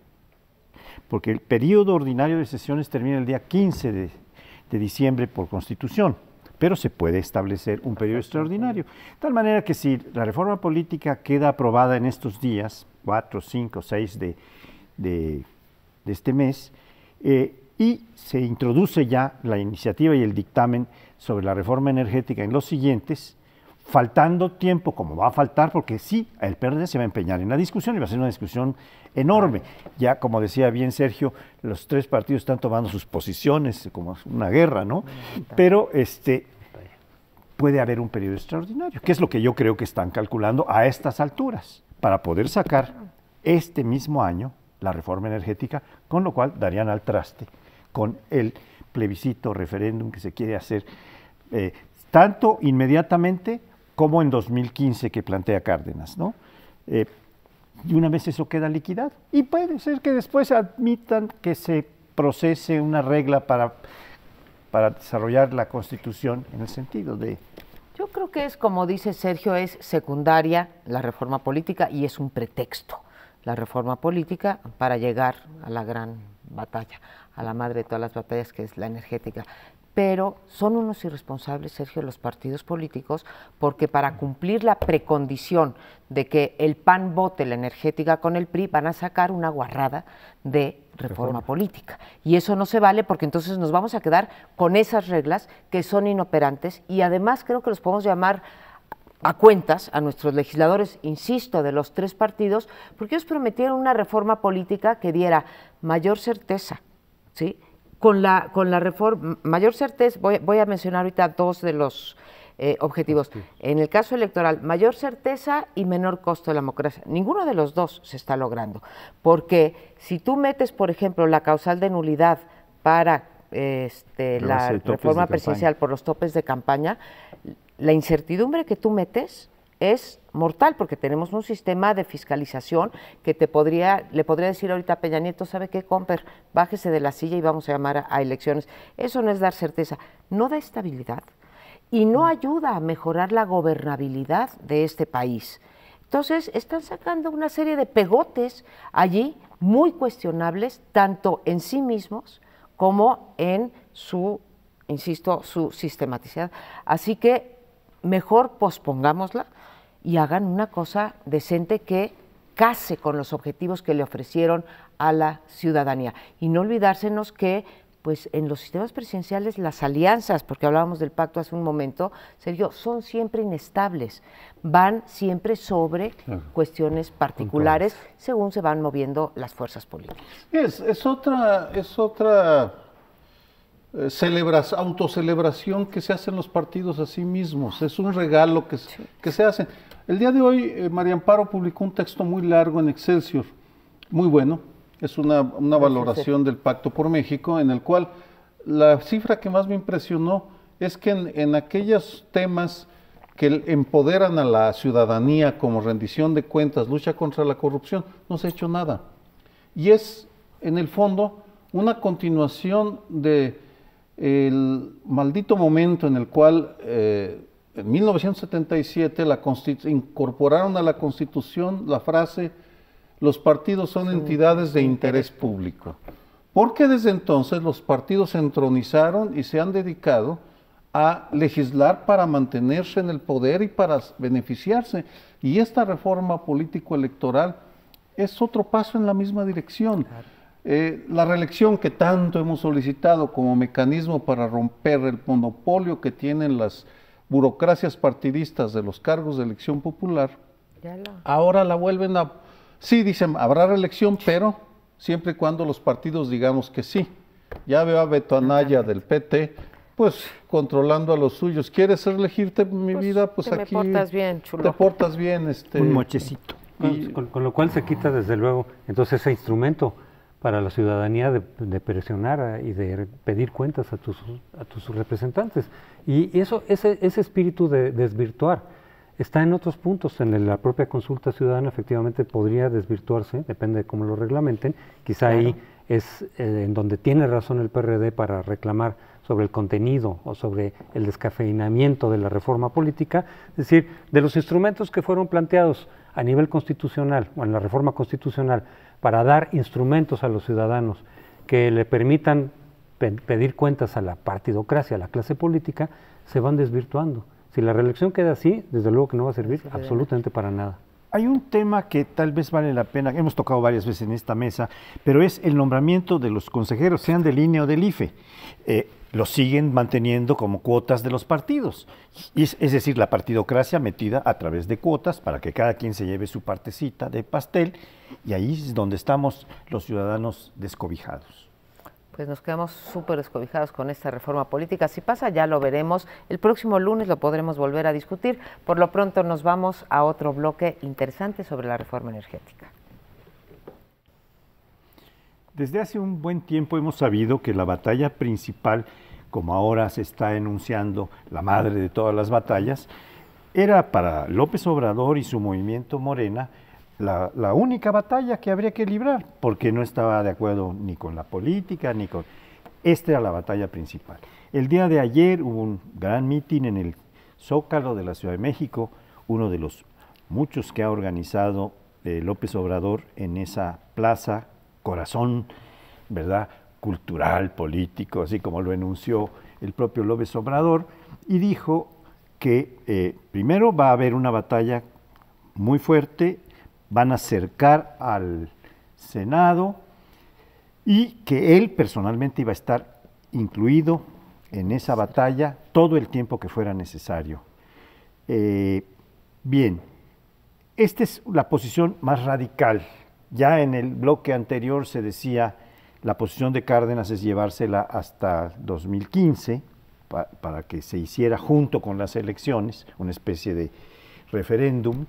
porque el periodo ordinario de sesiones termina el día 15 de diciembre por Constitución, pero se puede establecer un periodo extraordinario. De tal manera que si la reforma política queda aprobada en estos días, 4, 5, 6 de este mes, y se introduce ya la iniciativa y el dictamen sobre la reforma energética en los siguientes, faltando tiempo, como va a faltar, porque sí, el PRD se va a empeñar en la discusión y va a ser una discusión enorme. Ya, como decía bien Sergio, los tres partidos están tomando sus posiciones como una guerra, ¿no? Pero puede haber un periodo extraordinario, que es lo que yo creo que están calculando a estas alturas, para poder sacar este mismo año la reforma energética, con lo cual darían al traste con el plebiscito, referéndum que se quiere hacer, tanto inmediatamente como en 2015 que plantea Cárdenas, ¿no? Y una vez eso queda liquidado. Y puede ser que después admitan que se procese una regla para desarrollar la Constitución en el sentido de... Yo creo que es, como dice Sergio, es secundaria la reforma política y es un pretexto la reforma política para llegar a la gran batalla, a la madre de todas las batallas, que es la energética. Pero son unos irresponsables, Sergio, los partidos políticos, porque para cumplir la precondición de que el PAN vote la energética con el PRI, van a sacar una guarrada de reforma política. Y eso no se vale, porque entonces nos vamos a quedar con esas reglas que son inoperantes, y además creo que los podemos llamar a cuentas a nuestros legisladores, insisto, de los tres partidos, porque ellos prometieron una reforma política que diera mayor certeza, ¿sí? Con la reforma, mayor certeza, voy a mencionar ahorita dos de los objetivos. En el caso electoral, mayor certeza y menor costo de la democracia. Ninguno de los dos se está logrando, porque si tú metes, por ejemplo, la causal de nulidad para la reforma presidencial por los topes de campaña, la incertidumbre que tú metes es mortal, porque tenemos un sistema de fiscalización que le podría decir ahorita a Peña Nieto, ¿sabe qué, comper? Bájese de la silla y vamos a llamar a elecciones. Eso no es dar certeza, no da estabilidad y no ayuda a mejorar la gobernabilidad de este país. Entonces, están sacando una serie de pegotes allí muy cuestionables, tanto en sí mismos como en su, insisto, su sistematicidad. Así que mejor pospongámosla y hagan una cosa decente que case con los objetivos que le ofrecieron a la ciudadanía. Y no olvidársenos que, pues, en los sistemas presidenciales las alianzas, porque hablábamos del pacto hace un momento, Sergio, son siempre inestables, van siempre sobre cuestiones particulares según se van moviendo las fuerzas políticas. Es otra autocelebración que se hacen los partidos a sí mismos, es un regalo que se hacen. El día de hoy, María Amparo publicó un texto muy largo en Excelsior, muy bueno, es una valoración del Pacto por México, en el cual la cifra que más me impresionó es que en aquellos temas que empoderan a la ciudadanía, como rendición de cuentas, lucha contra la corrupción, no se ha hecho nada. Y es, en el fondo, una continuación de el maldito momento en el cual en 1977 incorporaron a la Constitución la frase: los partidos son entidades de interés público, porque desde entonces los partidos se entronizaron y se han dedicado a legislar para mantenerse en el poder y para beneficiarse, y esta reforma político-electoral es otro paso en la misma dirección. La reelección que tanto hemos solicitado como mecanismo para romper el monopolio que tienen las burocracias partidistas de los cargos de elección popular, ahora la vuelven a... Sí, dicen, habrá reelección, pero siempre y cuando los partidos digamos que sí. Ya veo a Beto Anaya del PT, pues controlando a los suyos. ¿Quieres elegirte mi vida? Pues aquí... Te portas bien, chulo. Te portas bien. Un mochecito. Con lo cual se quita, desde luego, entonces ese instrumento para la ciudadanía de presionar y de pedir cuentas a tus representantes. Y ese espíritu de desvirtuar está en otros puntos. En la propia consulta ciudadana efectivamente podría desvirtuarse, depende de cómo lo reglamenten. Quizá ahí es en donde tiene razón el PRD para reclamar sobre el contenido o sobre el descafeinamiento de la reforma política, es decir, de los instrumentos que fueron planteados a nivel constitucional o en la reforma constitucional para dar instrumentos a los ciudadanos que le permitan pedir cuentas a la partidocracia, a la clase política, se van desvirtuando. Si la reelección queda así, desde luego que no va a servir absolutamente para nada. Hay un tema que tal vez vale la pena, hemos tocado varias veces en esta mesa, pero es el nombramiento de los consejeros, sean del INE o del IFE. Los siguen manteniendo como cuotas de los partidos. Es decir, la partidocracia metida a través de cuotas para que cada quien se lleve su partecita de pastel, y ahí es donde estamos los ciudadanos descobijados. Pues nos quedamos súper descobijados con esta reforma política. Si pasa, ya lo veremos. El próximo lunes lo podremos volver a discutir. Por lo pronto nos vamos a otro bloque interesante sobre la reforma energética. Desde hace un buen tiempo hemos sabido que la batalla principal, como ahora se está enunciando la madre de todas las batallas, era para López Obrador y su movimiento Morena la única batalla que habría que librar, porque no estaba de acuerdo ni con la política, ni con... Esta era la batalla principal. El día de ayer hubo un gran mitin en el Zócalo de la Ciudad de México, uno de los muchos que ha organizado López Obrador en esa plaza, corazón, ¿verdad?, cultural, político, así como lo enunció el propio López Obrador, y dijo que primero va a haber una batalla muy fuerte, van a cercar al Senado y que él personalmente iba a estar incluido en esa batalla todo el tiempo que fuera necesario. Bien, esta es la posición más radical. Ya en el bloque anterior se decía la posición de Cárdenas es llevársela hasta 2015 para que se hiciera junto con las elecciones, una especie de referéndum.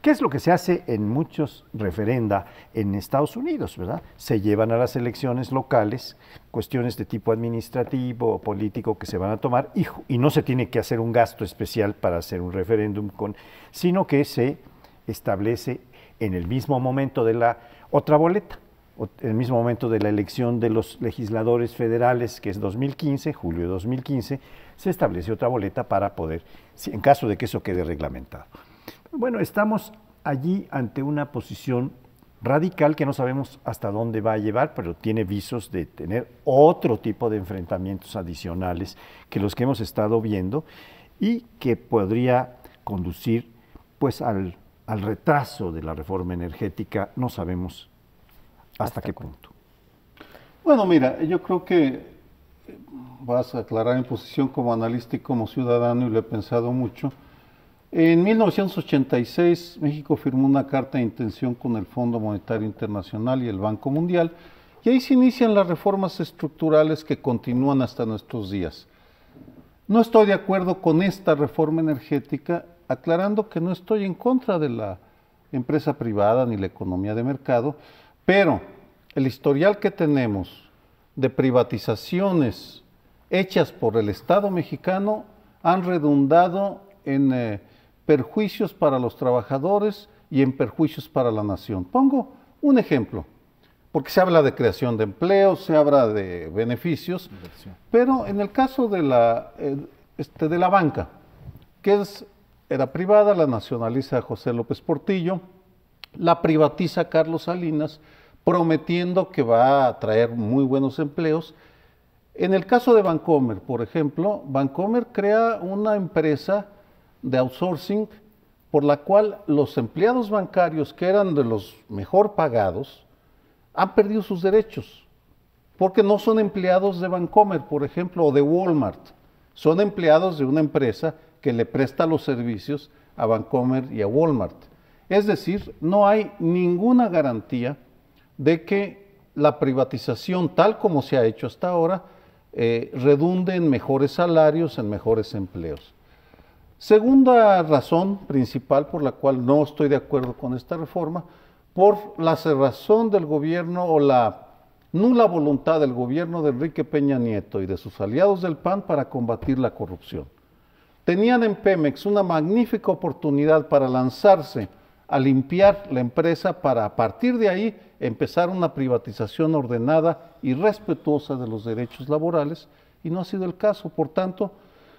¿Qué es lo que se hace en muchos referenda en Estados Unidos, verdad? Se llevan a las elecciones locales cuestiones de tipo administrativo o político que se van a tomar y no se tiene que hacer un gasto especial para hacer un referéndum, sino que se establece en el mismo momento de la otra boleta, en el mismo momento de la elección de los legisladores federales, que es 2015, julio de 2015, se establece otra boleta para poder, en caso de que eso quede reglamentado. Bueno, estamos allí ante una posición radical que no sabemos hasta dónde va a llevar, pero tiene visos de tener otro tipo de enfrentamientos adicionales que los que hemos estado viendo y que podría conducir pues al retraso de la reforma energética, no sabemos hasta qué punto. Bueno, mira, yo creo que vas a aclarar mi posición como analista y como ciudadano, y lo he pensado mucho. En 1986, México firmó una carta de intención con el Fondo Monetario Internacional y el Banco Mundial, y ahí se inician las reformas estructurales que continúan hasta nuestros días. No estoy de acuerdo con esta reforma energética, aclarando que no estoy en contra de la empresa privada ni la economía de mercado, pero el historial que tenemos de privatizaciones hechas por el Estado mexicano han redundado en perjuicios para los trabajadores y en perjuicios para la nación. Pongo un ejemplo, porque se habla de creación de empleos, se habla de beneficios, pero en el caso de la banca, que era privada, la nacionaliza José López Portillo, la privatiza Carlos Salinas, prometiendo que va a traer muy buenos empleos. En el caso de Bancomer, por ejemplo, Bancomer crea una empresa de outsourcing por la cual los empleados bancarios, que eran de los mejor pagados, han perdido sus derechos, porque no son empleados de Bancomer, por ejemplo, o de Walmart, son empleados de una empresa que le presta los servicios a Bancomer y a Walmart. Es decir, no hay ninguna garantía de que la privatización, tal como se ha hecho hasta ahora, redunde en mejores salarios, en mejores empleos. Segunda razón principal por la cual no estoy de acuerdo con esta reforma, por la cerrazón del gobierno o la nula voluntad del gobierno de Enrique Peña Nieto y de sus aliados del PAN para combatir la corrupción. Tenían en Pemex una magnífica oportunidad para lanzarse a limpiar la empresa para a partir de ahí empezar una privatización ordenada y respetuosa de los derechos laborales, y no ha sido el caso. Por tanto,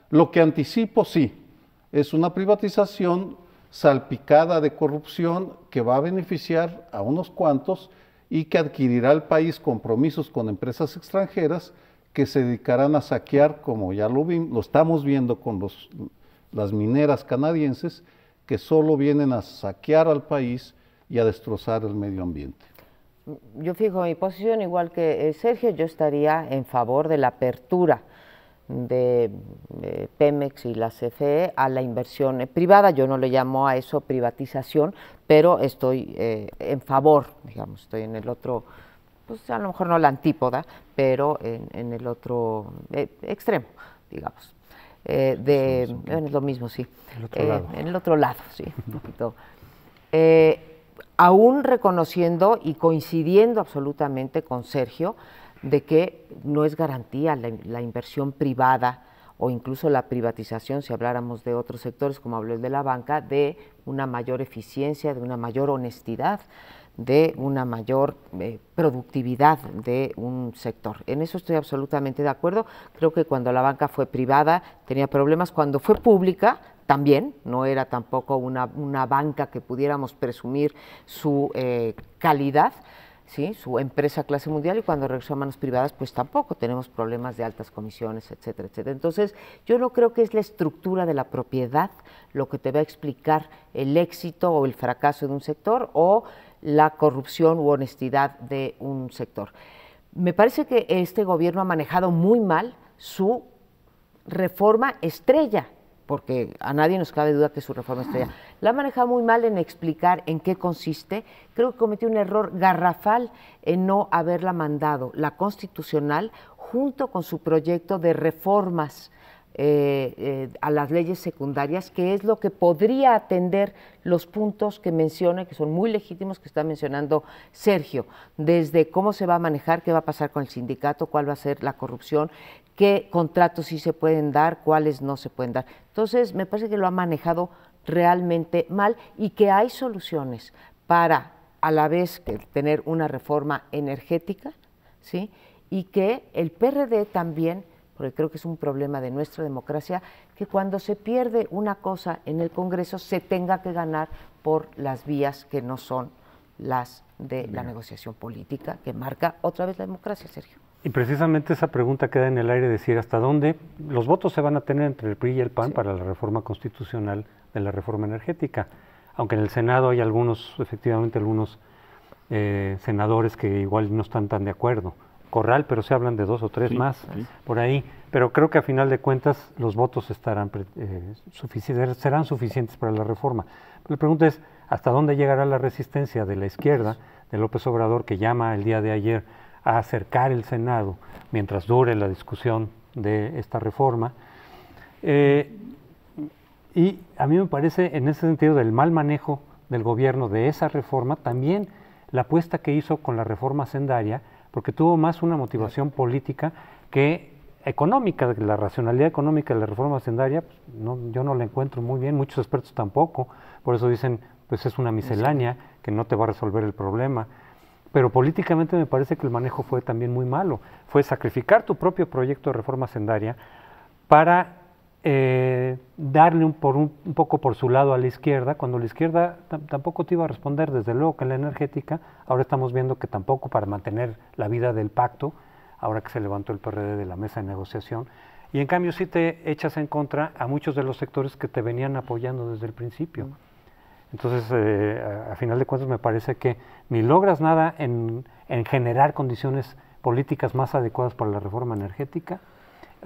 lo que anticipo sí es una privatización salpicada de corrupción que va a beneficiar a unos cuantos y que adquirirá el país compromisos con empresas extranjeras que se dedicarán a saquear, como ya lo estamos viendo con las mineras canadienses, que solo vienen a saquear al país y a destrozar el medio ambiente. Yo fijo mi posición, igual que Sergio, yo estaría en favor de la apertura de Pemex y la CFE a la inversión privada. Yo no le llamo a eso privatización, pero estoy en favor, digamos, estoy en el otro, pues a lo mejor no la antípoda, pero en el otro extremo, digamos. Es lo mismo, sí. El otro lado. En el otro lado, sí, un poquito. aún reconociendo y coincidiendo absolutamente con Sergio de que no es garantía la inversión privada o incluso la privatización, si habláramos de otros sectores, como habló el de la banca, de una mayor eficiencia, de una mayor honestidad, de una mayor productividad de un sector. En eso estoy absolutamente de acuerdo. Creo que cuando la banca fue privada tenía problemas, cuando fue pública también, no era tampoco una banca que pudiéramos presumir su calidad, ¿sí? Su empresa clase mundial, y cuando regresó a manos privadas, pues tampoco tenemos problemas de altas comisiones, etcétera, etcétera. Entonces, yo no creo que es la estructura de la propiedad lo que te va a explicar el éxito o el fracaso de un sector o la corrupción u honestidad de un sector. Me parece que este gobierno ha manejado muy mal su reforma estrella, porque a nadie nos cabe duda que su reforma estrella la ha manejado muy mal en explicar en qué consiste. Creo que cometió un error garrafal en no haberla mandado la constitucional junto con su proyecto de reformas a las leyes secundarias, que es lo que podría atender los puntos que menciona, que son muy legítimos, que está mencionando Sergio, desde cómo se va a manejar, qué va a pasar con el sindicato, cuál va a ser la corrupción, qué contratos sí se pueden dar, cuáles no se pueden dar. Entonces, me parece que lo ha manejado realmente mal y que hay soluciones para, a la vez que tener una reforma energética, ¿sí? Y que el PRD también, porque creo que es un problema de nuestra democracia, que cuando se pierde una cosa en el Congreso se tenga que ganar por las vías que no son las de la negociación política, que marca otra vez la democracia, Sergio. Y precisamente esa pregunta queda en el aire, decir hasta dónde los votos se van a tener entre el PRI y el PAN para la reforma constitucional de la reforma energética, aunque en el Senado hay algunos, efectivamente algunos senadores que igual no están tan de acuerdo. Corral, pero se hablan de 2 o 3 más por ahí, pero creo que a final de cuentas los votos estarán serán suficientes para la reforma. La pregunta es, ¿hasta dónde llegará la resistencia de la izquierda, de López Obrador, que llama el día de ayer a acercar el Senado mientras dure la discusión de esta reforma? Y a mí me parece, en ese sentido, del mal manejo del gobierno de esa reforma, también la apuesta que hizo con la reforma hacendaria, porque tuvo más una motivación política que económica. La racionalidad económica de la reforma hacendaria, pues, yo no la encuentro muy bien, muchos expertos tampoco, por eso dicen, pues es una miscelánea que no te va a resolver el problema. Pero políticamente me parece que el manejo fue también muy malo, fue sacrificar tu propio proyecto de reforma hacendaria para darle un poco por su lado a la izquierda, cuando la izquierda tampoco te iba a responder, desde luego que en la energética. Ahora estamos viendo que tampoco, para mantener la vida del pacto, ahora que se levantó el PRD de la mesa de negociación, y en cambio sí te echas en contra a muchos de los sectores que te venían apoyando desde el principio. Entonces, a final de cuentas, me parece que ni logras nada en generar condiciones políticas más adecuadas para la reforma energética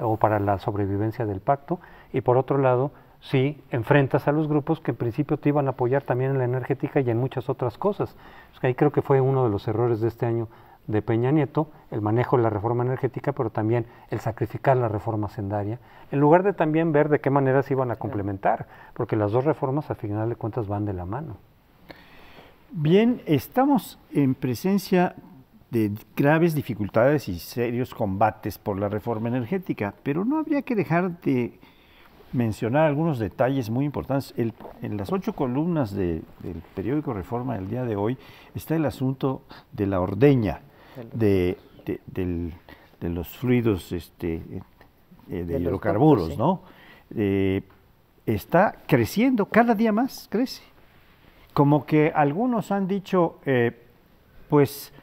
o para la sobrevivencia del pacto, y por otro lado, sí enfrentas a los grupos que en principio te iban a apoyar también en la energética y en muchas otras cosas. Ahí creo que fue uno de los errores de este año de Peña Nieto, el manejo de la reforma energética, pero también el sacrificar la reforma hacendaria, en lugar de también ver de qué manera se iban a complementar, porque las dos reformas al final de cuentas van de la mano. Bien, estamos en presencia de graves dificultades y serios combates por la reforma energética, pero no habría que dejar de mencionar algunos detalles muy importantes. En las 8 columnas del periódico Reforma del día de hoy está el asunto de la ordeña, de los fluidos de hidrocarburos, ¿no? Está creciendo, cada día más crece. Como que algunos han dicho, pues,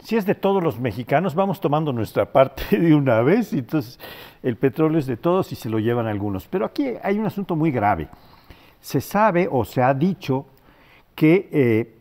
si es de todos los mexicanos, vamos tomando nuestra parte de una vez, y entonces el petróleo es de todos y se lo llevan algunos. Pero aquí hay un asunto muy grave. Se sabe o se ha dicho que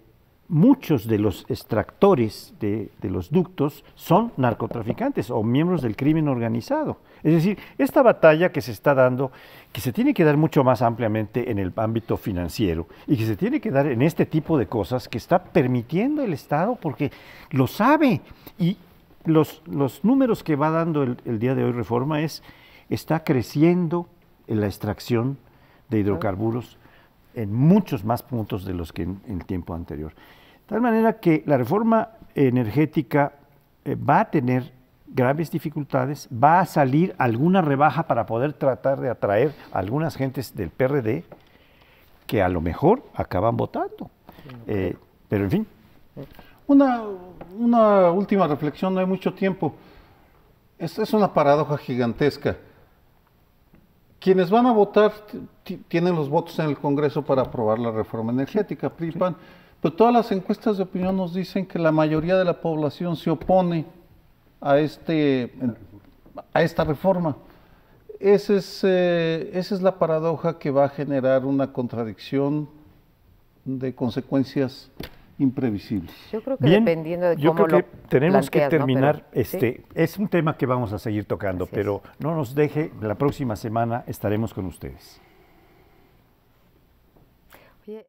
muchos de los extractores de los ductos son narcotraficantes o miembros del crimen organizado. Es decir, esta batalla que se está dando, que se tiene que dar mucho más ampliamente en el ámbito financiero y que se tiene que dar en este tipo de cosas que está permitiendo el Estado, porque lo sabe. Y los números que va dando el día de hoy Reforma está creciendo en la extracción de hidrocarburos en muchos más puntos de los que en el tiempo anterior. De tal manera que la reforma energética va a tener graves dificultades, va a salir alguna rebaja para poder tratar de atraer a algunas gentes del PRD que a lo mejor acaban votando. Pero en fin. Una última reflexión, no hay mucho tiempo. Esta es una paradoja gigantesca. Quienes van a votar tienen los votos en el Congreso para aprobar la reforma energética, PRI, PAN, pero todas las encuestas de opinión nos dicen que la mayoría de la población se opone a esta reforma. Esa es la paradoja que va a generar una contradicción de consecuencias imprevisibles. Yo creo que dependiendo de cómo yo creo que tenemos que terminar, ¿no? Pero, es un tema que vamos a seguir tocando, Así pero no nos deje, la próxima semana estaremos con ustedes. Oye,